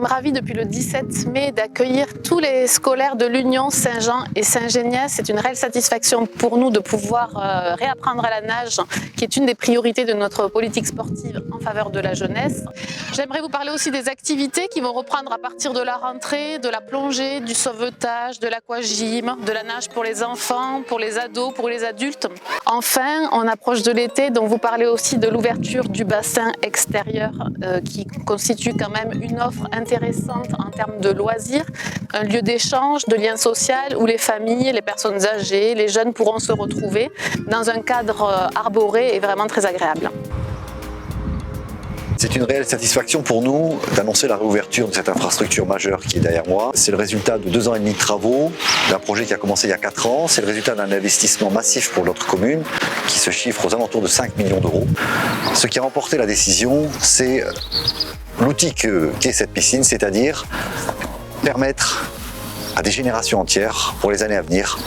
sommes ravis depuis le 17 mai d'accueillir tous les scolaires de l'Union Saint-Jean et Saint-Géniès. C'est une réelle satisfaction pour nous de pouvoir réapprendre à la nage, qui est une des priorités de notre politique sportive en faveur de la jeunesse. J'aimerais vous parler aussi des activités qui vont reprendre à partir de la rentrée, de la plongée, du sauvetage, de l'aquagym, de la nage pour les enfants, pour les ados, pour les adultes. Enfin, on approche de l'été, donc vous parlez aussi de l'ouverture du bassin extérieur qui constitue quand même une offre intéressante en termes de loisirs, un lieu d'échange, de lien social où les familles, les personnes âgées, les jeunes pourront se retrouver dans un cadre arboré et vraiment très agréable. C'est une réelle satisfaction pour nous d'annoncer la réouverture de cette infrastructure majeure qui est derrière moi. C'est le résultat de 2 ans et demi de travaux, d'un projet qui a commencé il y a 4 ans. C'est le résultat d'un investissement massif pour notre commune qui se chiffre aux alentours de 5 millions d'euros. Ce qui a remporté la décision, c'est l'outil qu'est cette piscine, c'est-à-dire permettre à des générations entières, pour les années à venir,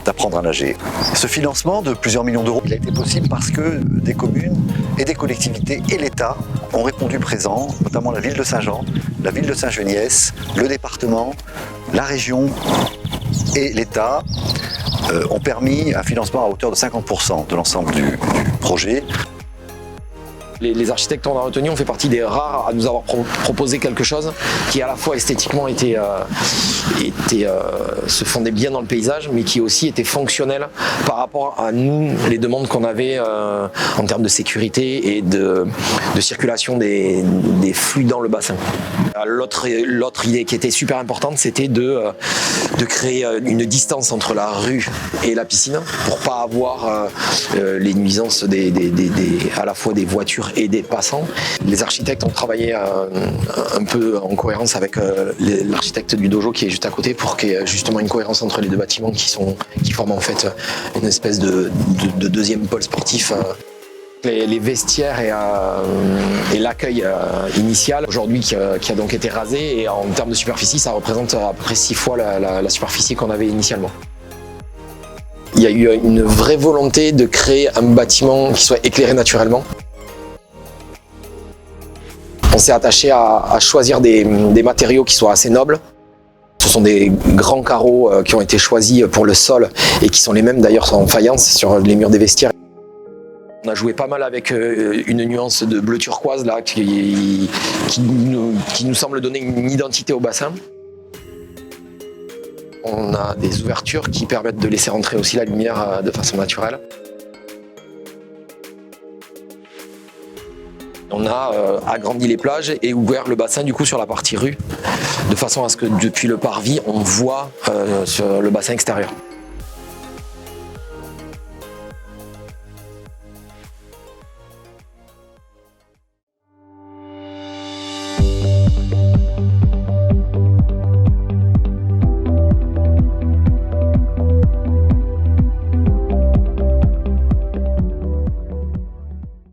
d'apprendre à nager. Ce financement de plusieurs millions d'euros, il a été possible parce que des communes et des collectivités et l'État ont répondu présent, notamment la ville de Saint-Jean, la ville de Saint-Geniès, le département, la région et l'État ont permis un financement à hauteur de 50% de l'ensemble du projet. Les architectes qu'on a retenus, on fait partie des rares à nous avoir proposé quelque chose qui à la fois esthétiquement se fondait bien dans le paysage, mais qui aussi était fonctionnel par rapport à nous, les demandes qu'on avait en termes de sécurité et de circulation des flux dans le bassin. L'autre idée qui était super importante, c'était de créer une distance entre la rue et la piscine pour pas avoir les nuisances à la fois des voitures et des passants. Les architectes ont travaillé un peu en cohérence avec l'architecte du dojo qui est juste à côté pour qu'il y ait justement une cohérence entre les deux bâtiments qui forment en fait une espèce de deuxième pôle sportif. Les vestiaires et l'accueil initial aujourd'hui qui a donc été rasé, et en termes de superficie ça représente à peu près 6 fois la superficie qu'on avait initialement. Il y a eu une vraie volonté de créer un bâtiment qui soit éclairé naturellement. On s'est attaché à choisir des matériaux qui soient assez nobles. Ce sont des grands carreaux qui ont été choisis pour le sol et qui sont les mêmes d'ailleurs en faïence sur les murs des vestiaires. On a joué pas mal avec une nuance de bleu turquoise là, qui nous semble donner une identité au bassin. On a des ouvertures qui permettent de laisser rentrer aussi la lumière de façon naturelle. On a agrandi les plages et ouvert le bassin du coup sur la partie rue, de façon à ce que depuis le parvis on voit sur le bassin extérieur.